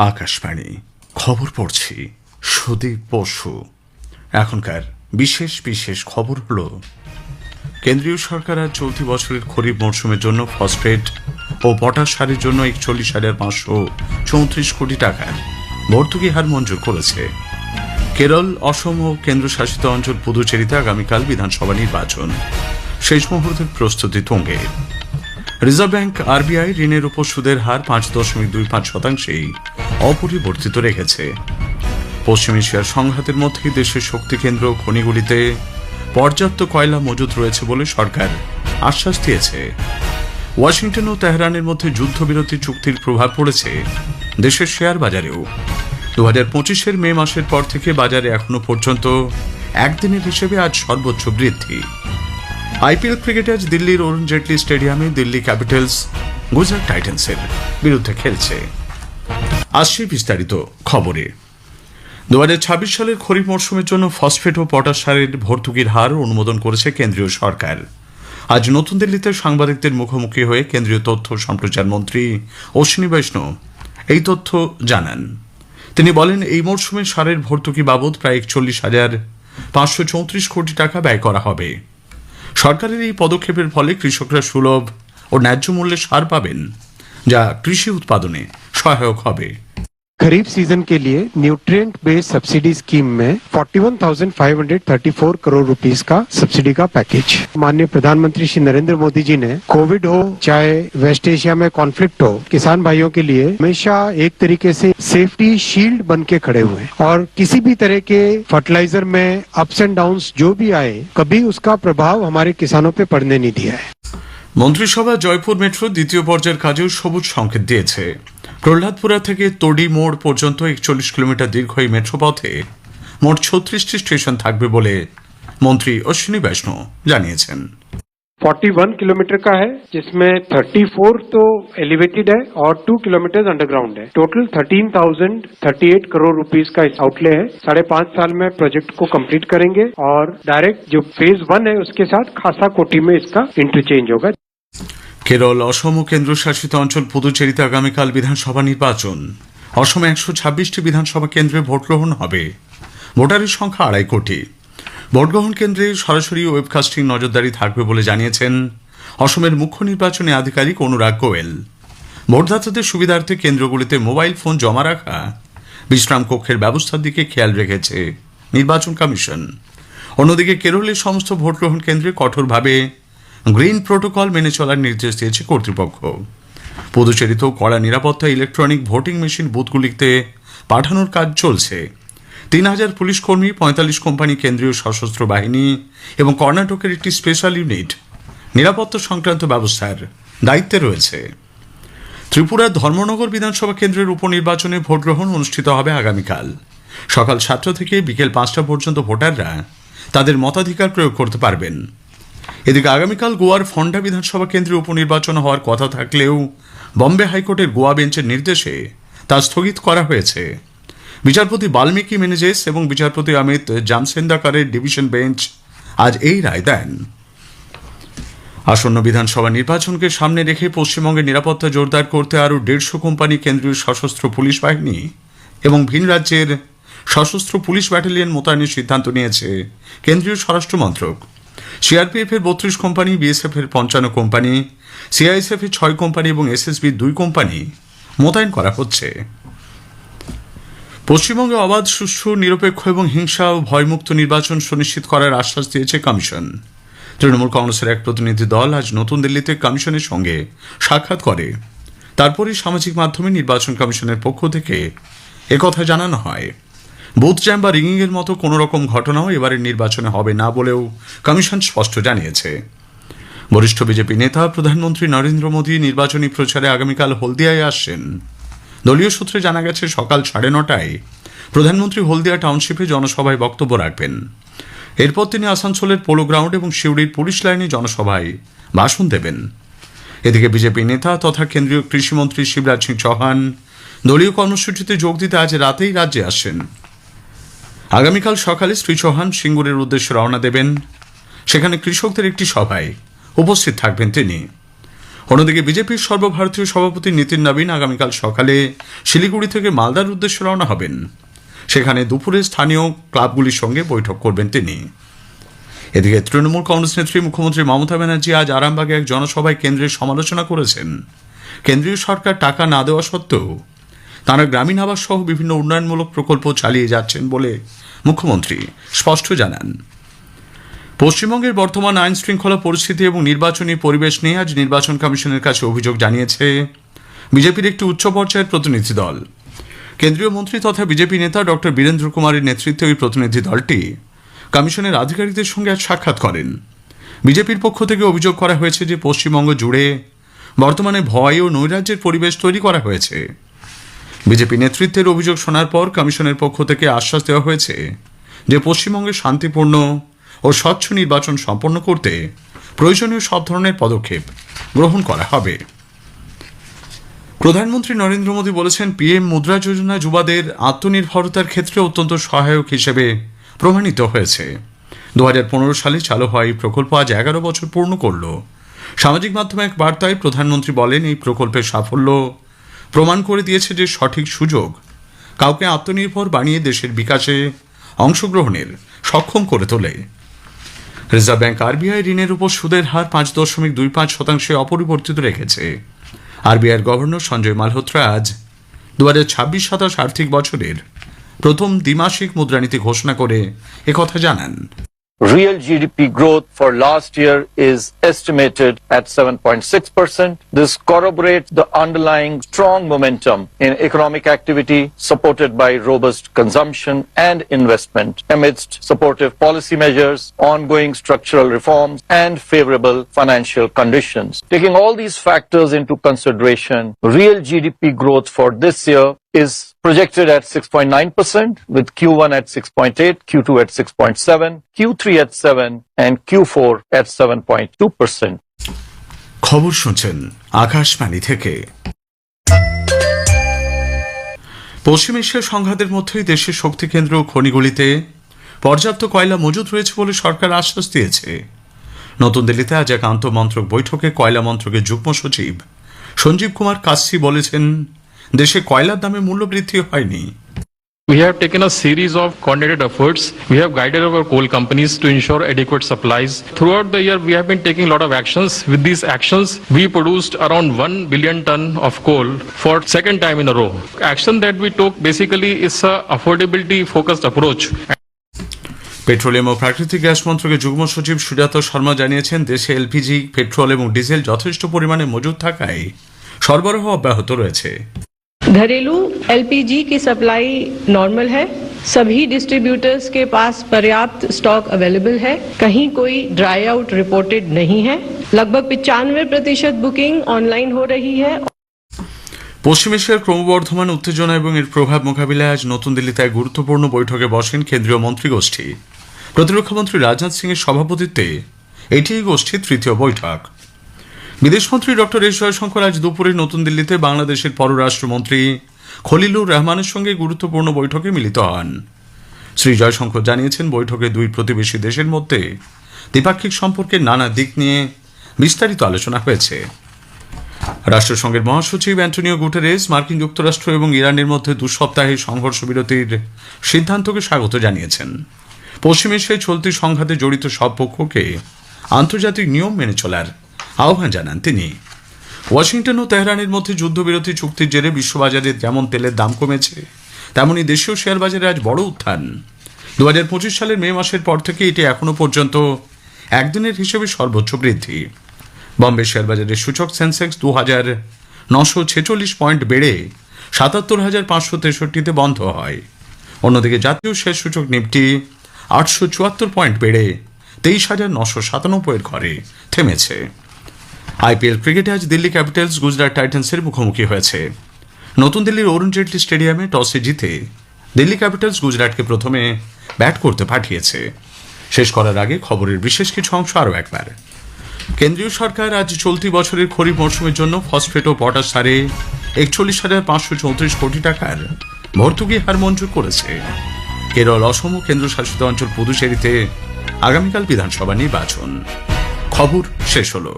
আকাশবাণী খবর পড়ছি সুদীপ বসু। এখনকার বিশেষ বিশেষ খবর হল, কেন্দ্রীয় সরকার আজ চলতি বছরের খরিফ মরশুমের জন্য ফসফেট ও পটাশ সারের জন্য 41,534 কোটি টাকার ভর্তুকি হার মঞ্জুর করেছে। কেরল, অসম ও কেন্দ্রশাসিত অঞ্চল পুদুচেরিতে আগামীকাল বিধানসভা নির্বাচন, শেষ মুহূর্তের প্রস্তুতি তুঙ্গে। রিজার্ভ ব্যাংক আরবিআই ঋণের উপর সুদের হার 5.25%-ই অপরিবর্তিত রেখেছে। পশ্চিম এশিয়ার সংঘাতের মধ্যেই দেশের শক্তি কেন্দ্র খনিগুলিতে পর্যাপ্ত কয়লা মজুত রয়েছে বলে সরকার আশ্বাস দিয়েছে। ওয়াশিংটন ও তেহরানের মধ্যে যুদ্ধবিরতি চুক্তির প্রভাব পড়েছে দেশের শেয়ার বাজারেও। 2025-এর মে মাসের পর থেকে বাজারে এখনো পর্যন্ত একদিনের হিসেবে আজ সর্বোচ্চ বৃদ্ধি। আইপিএল ক্রিকেটে আজ দিল্লির অরুণ জেটলি স্টেডিয়ামে দিল্লি ক্যাপিটালস গুজরাট টাইটান্সের বিরুদ্ধে খেলছে। আসছে বিস্তারিত খবরে। 2026 সালের খরিফ মরশুমের জন্য ফসফেট ও পটাশ সারের ভর্তুকির হার অনুমোদন করেছে কেন্দ্রীয় সরকার। আজ নতুন দিল্লিতে সাংবাদিকদের মুখোমুখি হয়ে কেন্দ্রীয় তথ্য সম্প্রচার মন্ত্রী অশ্বিনী বৈষ্ণব এই তথ্য জানান। তিনি বলেন, এই মরশুমে সারের ভর্তুকি বাবদ প্রায় 41,534 কোটি টাকা ব্যয় করা হবে। সরকারের এই পদক্ষেপের ফলে কৃষকরা সুলভ ও ন্যায্য মূল্যে সার পাবেন, যা কৃষি উৎপাদনে সহায়ক হবে। खरीफ सीजन के लिए न्यूट्रिएंट बेस्ड सब्सिडी स्कीम में 41,534 करोड़ रुपीस का सब्सिडी का पैकेज माननीय प्रधानमंत्री श्री नरेंद्र मोदी जी ने कोविड हो चाहे वेस्ट एशिया में कॉन्फ्लिक्ट हो, किसान भाइयों के लिए हमेशा एक तरीके से सेफ्टी शील्ड बन के खड़े हुए हैं और किसी भी तरह के फर्टिलाइजर में अप्स एंड डाउन्स जो भी आए, कभी उसका प्रभाव हमारे किसानों पे पड़ने नहीं दिया है। মন্ত্রিসভা জয়পুর মেট্রো দ্বিতীয় পর্যায়ের কাজেও সবুজ সংকেত দিয়েছে। প্রহ্লাদপুরা থেকে তড়ি মোড় পর্যন্ত 41 কিলোমিটার দীর্ঘ এই মেট্রো পথে মোট 36টি স্টেশন থাকবে বলে মন্ত্রী অশ্বিনী বৈষ্ণব জানিয়েছেন। 41 किलोमीटर का है, जिसमें 34 तो एलिवेटेड है और 2 किलोमीटर अंडरग्राउंड है। टोटल 13,038 करोड़ रुपीस का इस आउटले है। 5.5 साल में प्रोजेक्ट को कंप्लीट करेंगे और डायरेक्ट जो फेज 1 है उसके साथ खासा कोटी में इसका इंटरचेंज होगा। কেরল, অসম ও কেন্দ্রশাসিত অঞ্চল পুদুচেরিতে আগামীকাল বিধানসভা নির্বাচন। অসমে 126টি বিধানসভা কেন্দ্রে ভোট গ্রহণ হবে। ভোটারের সংখ্যা 2.5 কোটি। ভোটগ্রহণ কেন্দ্রে সরাসরি ওয়েবকাস্টিং নজরদারি থাকবে বলে জানিয়েছেন অসমের মুখ্য নির্বাচনী আধিকারিক অনুরাগ গোয়েল। ভোটদাতাদের সুবিধার্থে কেন্দ্রগুলিতে মোবাইল ফোন জমা রাখা, বিশ্রাম কক্ষের ব্যবস্থার দিকে খেয়াল রেখেছে নির্বাচন কমিশন। অন্যদিকে কেরলের সমস্ত ভোটগ্রহণ কেন্দ্রে কঠোরভাবে গ্রিন প্রোটোকল মেনে চলার নির্দেশ দিয়েছে কর্তৃপক্ষ। পুদুচেরিতেও কড়া নিরাপত্তা ইলেকট্রনিক ভোটিং মেশিন বুথগুলিতে পাঠানোর কাজ চলছে। 3,000 পুলিশ কর্মী, 45 কোম্পানি কেন্দ্রীয় সশস্ত্র বাহিনী এবং কর্ণাটকের একটি স্পেশাল ইউনিট নিরাপত্তা সংক্রান্ত ব্যবস্থার দায়িত্বে রয়েছে। ত্রিপুরার ধর্মনগর বিধানসভা কেন্দ্রের উপনির্বাচনে ভোট গ্রহণ অনুষ্ঠিত হবে আগামীকাল। সকাল 7টা থেকে বিকেল 5টা পর্যন্ত ভোটাররা তাদের মতাধিকার প্রয়োগ করতে পারবেন। এদিকে আগামীকাল গোয়ার ফন্ডা বিধানসভা কেন্দ্রে উপনির্বাচন হওয়ার কথা থাকলেও বম্বে হাইকোর্টের গোয়া বেঞ্চের নির্দেশে তা স্থগিত করা হয়েছে। বিচারপতি বাল্মীকি মেনেজেস এবং বিচারপতি অমিত জামসেন্দাকারের ডিভিশন বেঞ্চ আজ এই রায় দেন। আসন্ন বিধানসভা নির্বাচনকে সামনে রেখে পশ্চিমবঙ্গের নিরাপত্তা জোরদার করতে আরও 150 কোম্পানি কেন্দ্রীয় সশস্ত্র পুলিশ বাহিনী এবং ভিন রাজ্যের সশস্ত্র পুলিশ ব্যাটালিয়ন মোতায়েনের সিদ্ধান্ত নিয়েছে কেন্দ্রীয় স্বরাষ্ট্র মন্ত্রক। সিআরপিএফ এর 32 কোম্পানি, বিএসএফ এর 55 কোম্পানি, সিআইএসএফ এর 6 কোম্পানি এবং এসএসবির 2 কোম্পানি মোতায়েন করা হচ্ছে। পশ্চিমবঙ্গে অবাধ, সুষ্ঠু, নিরপেক্ষ এবং হিংসা ও ভয়মুক্ত নির্বাচন সুনিশ্চিত করার আশ্বাস দিয়েছে কমিশন। তৃণমূল কংগ্রেসের এক প্রতিনিধি দল আজ নতুন দিল্লিতে কমিশনের সঙ্গে সাক্ষাৎ করে। তারপরই সামাজিক মাধ্যমে নির্বাচন কমিশনের পক্ষ থেকে একথা জানানো হয়। বুথ জ্যাম বা রিগিং এর মতো কোন রকম ঘটনাও এবারের নির্বাচনে হবে না বলেও কমিশন স্পষ্ট জানিয়েছে। বরিষ্ঠ বিজেপি নেতা প্রধানমন্ত্রী নরেন্দ্র মোদী নির্বাচনী প্রচারে আগামীকাল হলদিয়ায় আসছেন। দলীয় সূত্রে জানা গেছে সকাল 9:30টায় প্রধানমন্ত্রী হলদিয়া টাউনশিপে জনসভায় বক্তব্য রাখবেন। এরপর তিনি আসানসোলের পোলো গ্রাউন্ড এবং সিউড়ির পুলিশ লাইনে জনসভায় ভাষণ দেবেন। এদিকে বিজেপি নেতা তথা কেন্দ্রীয় কৃষিমন্ত্রী শিবরাজ সিং চৌহান দলীয় কর্মসূচিতে যোগ দিতে আজ রাতেই রাজ্যে আসছেন। আগামীকাল সকালে শ্রী চৌহান সিঙ্গুরের উদ্দেশ্যে রওনা দেবেন। সেখানে কৃষকদের একটি সভায় উপস্থিত থাকবেন তিনি। অন্যদিকে বিজেপির সর্বভারতীয় সভাপতি নীতিন নবীন আগামীকাল সকালে শিলিগুড়ি থেকে মালদার উদ্দেশ্যে রওনা হবেন। সেখানে দুপুরে স্থানীয় ক্লাবগুলির সঙ্গে বৈঠক করবেন তিনি। এদিকে তৃণমূল কংগ্রেস নেত্রী মুখ্যমন্ত্রী মমতা ব্যানার্জি আজ আরামবাগে এক জনসভায় কেন্দ্রের সমালোচনা করেছেন। কেন্দ্রীয় সরকার টাকা না দেওয়া সত্ত্বেও তাঁরা গ্রামীণ আবাস সহ বিভিন্ন উন্নয়নমূলক প্রকল্প চালিয়ে যাচ্ছেন বলে মুখ্যমন্ত্রী স্পষ্ট জানান। পশ্চিমবঙ্গের বর্তমান আইন শৃঙ্খলা পরিস্থিতি এবং নির্বাচনী পরিবেশ নিয়ে আজ নির্বাচন কমিশনের কাছে অভিযোগ জানিয়েছে বিজেপির একটি উচ্চ পর্যায়ের প্রতিনিধি দল। কেন্দ্রীয় মন্ত্রী তথা বিজেপি নেতা ডক্টর বীরেন্দ্র কুমারের নেতৃত্বে ওই প্রতিনিধি দলটি কমিশনের আধিকারিকদের সঙ্গে আজ সাক্ষাৎ করেন। বিজেপির পক্ষ থেকে অভিযোগ করা হয়েছে যে পশ্চিমবঙ্গ জুড়ে বর্তমানে ভয় ও নৈরাজ্যের পরিবেশ তৈরি করা হয়েছে। বিজেপি নেতৃত্বের অভিযোগ শোনার পর কমিশনের পক্ষ থেকে আশ্বাস দেওয়া হয়েছে যে পশ্চিমবঙ্গে শান্তিপূর্ণ ও স্বচ্ছ নির্বাচন সম্পন্ন করতে প্রয়োজনীয় সব ধরনের পদক্ষেপ গ্রহণ করা হবে। প্রধানমন্ত্রী নরেন্দ্র মোদী বলেছেন, পিএম মুদ্রা যোজনা যুবাদের আত্মনির্ভরতার ক্ষেত্রে অত্যন্ত সহায়ক হিসেবে প্রমাণিত হয়েছে। 2015 সালে চালু হওয়া এই প্রকল্প আজ 11 বছর পূর্ণ করল। সামাজিক মাধ্যমে এক বার্তায় প্রধানমন্ত্রী বলেন, এই প্রকল্পের সাফল্য প্রমাণ করে দিয়েছে যে সঠিক সুযোগ কাউকে আত্মনির্ভর বানিয়ে দেশের বিকাশে অংশগ্রহণের সক্ষম করে তোলে। রিজার্ভ ব্যাংক আরবিআই ঋণের উপর সুদের হার 5.25% অপরিবর্তিত রেখেছে। আরবিআইয়ের গভর্নর সঞ্জয় মালহোত্রা আজ 2026-27 আর্থিক বছরের প্রথম দ্বিমাসিক মুদ্রানীতি ঘোষণা করে একথা জানান। Real GDP growth for last year is estimated at 7.6%. This corroborates the underlying strong momentum in economic activity supported by robust consumption and investment amidst supportive policy measures, ongoing structural reforms, and favorable financial conditions. Taking all these factors into consideration, real GDP growth for this year is projected at 6.9%, with Q1 at 6.8, Q2 at 6.7, Q3 at 7, and Q4 at 7.2%. খবর শুনছেন আকাশবাণী থেকে। পশ্চিম এশিয়ার সংঘাতের মধ্যেই দেশের শক্তি কেন্দ্র ও খনিগুলিতে পর্যাপ্ত কয়লা মজুদ রয়েছে বলে সরকার আশ্বাস দিয়েছে। নতুন দিল্লিতে আজ এক আন্তঃমন্ত্রক বৈঠকে কয়লা মন্ত্রকের যুগ্ম সচিব সঞ্জীব কুমার কাসসি বলেছেন, দেশে কয়লার দামে মূল্য বৃদ্ধি হয়নি। We have taken a series of coordinated efforts. We have guided our coal companies to ensure adequate supplies. Throughout the year, we have been taking a lot of actions. With these actions, we produced around 1 billion ton of coal for second time in a row. Action that we took basically is a affordability focused approach. Petroleum ও প্রাকৃতিক gas মন্ত্রকের যুগ্ম সচিব সুজাতা শর্মা জানিয়েছেন, দেশে LPG, petrol এবং diesel যথেষ্ট পরিমাণে মজুদ থাকায় সরবরাহ অব্যাহত রয়েছে। घरेलू एलपीजी की सप्लाई नॉर्मल है। सभी डिस्ट्रीब्यूटर्स के पास पर्याप्त स्टॉक अवेलेबल है। कहीं कोई ड्राई आउट रिपोर्टेड नहीं है। लगभग 95% बुकिंग ऑनलाइन हो रही है। পশ্চিম এশিয়ার ক্রমবর্ধমান উত্তেজনা এবং এর প্রভাব মোকাবিলায় আজ নতুন দিল্লিতে এক গুরুত্বপূর্ণ বৈঠকে বসেন কেন্দ্রীয় মন্ত্রীগোষ্ঠী। প্রতিরক্ষামন্ত্রী রাজনাথ সিং এর সভাপতিত্বে এটি এই গোষ্ঠীর তৃতীয় বৈঠক। বিদেশমন্ত্রী ডক্টর এস জয়শঙ্কর আজ দুপুরে নতুন দিল্লিতে বাংলাদেশের পররাষ্ট্রমন্ত্রী খলিলুর রহমানের সঙ্গে গুরুত্বপূর্ণ বৈঠকে মিলিত হন। শ্রী জয়শঙ্কর জানিয়েছেন, বৈঠকে দুই প্রতিবেশী দেশের মধ্যে দ্বিপাক্ষিক সম্পর্কের নানা দিক নিয়ে বিস্তারিত আলোচনা হয়েছে। রাষ্ট্রসংঘের মহাসচিব অ্যান্টনিও গুটেরেস মার্কিন যুক্তরাষ্ট্র এবং ইরানের মধ্যে 2 সপ্তাহের সংঘর্ষ বিরতির সিদ্ধান্তকে স্বাগত জানিয়েছেন। পশ্চিম এশিয়ায় চলতি সংঘাতে জড়িত সব পক্ষকে আন্তর্জাতিক নিয়ম মেনে চলার আহ্বান জানান তিনি। ওয়াশিংটন ও তেহরানের মধ্যে যুদ্ধবিরতি চুক্তির জেরে বিশ্ববাজারে যেমন তেলের দাম কমেছে, তেমনি দেশীয় শেয়ার বাজারে আজ বড় উত্থান। 2025 সালের মে মাসের পর থেকে এটি এখনো পর্যন্ত একদিনের হিসেবে সর্বোচ্চ বৃদ্ধি। বম্বে শেয়ার বাজারের সূচক সেন্সেক্স 2946 পয়েন্ট বেড়ে 77,563-তে বন্ধ হয়। অন্যদিকে জাতীয় শেয়ার সূচক নিফটি 874 পয়েন্ট বেড়ে 23,997-এর ঘরে থেমেছে। আইপিএল ক্রিকেটে আজ দিল্লি ক্যাপিটালস গুজরাট টাইটান্সের মুখোমুখি হয়েছে। নতুন দিল্লির অরুণ জেটলি স্টেডিয়ামে টসে জিতে দিল্লি ক্যাপিটালস গুজরাটকে প্রথমে ব্যাট করতে পাঠিয়েছে। শেষ করার আগে খবরের বিশেষ কিছু অংশ আরও একবার। কেন্দ্রীয় সরকার আজ চলতি বছরের খরিফ মরশুমের জন্য ফসফেট ও পটাশ সারে 41,534 কোটি টাকার ভর্তুকি হার মঞ্জুর করেছে। কেরল, অসম ও কেন্দ্রশাসিত অঞ্চল পুদুচেরিতে আগামীকাল বিধানসভা নির্বাচন। খবর শেষ হলো।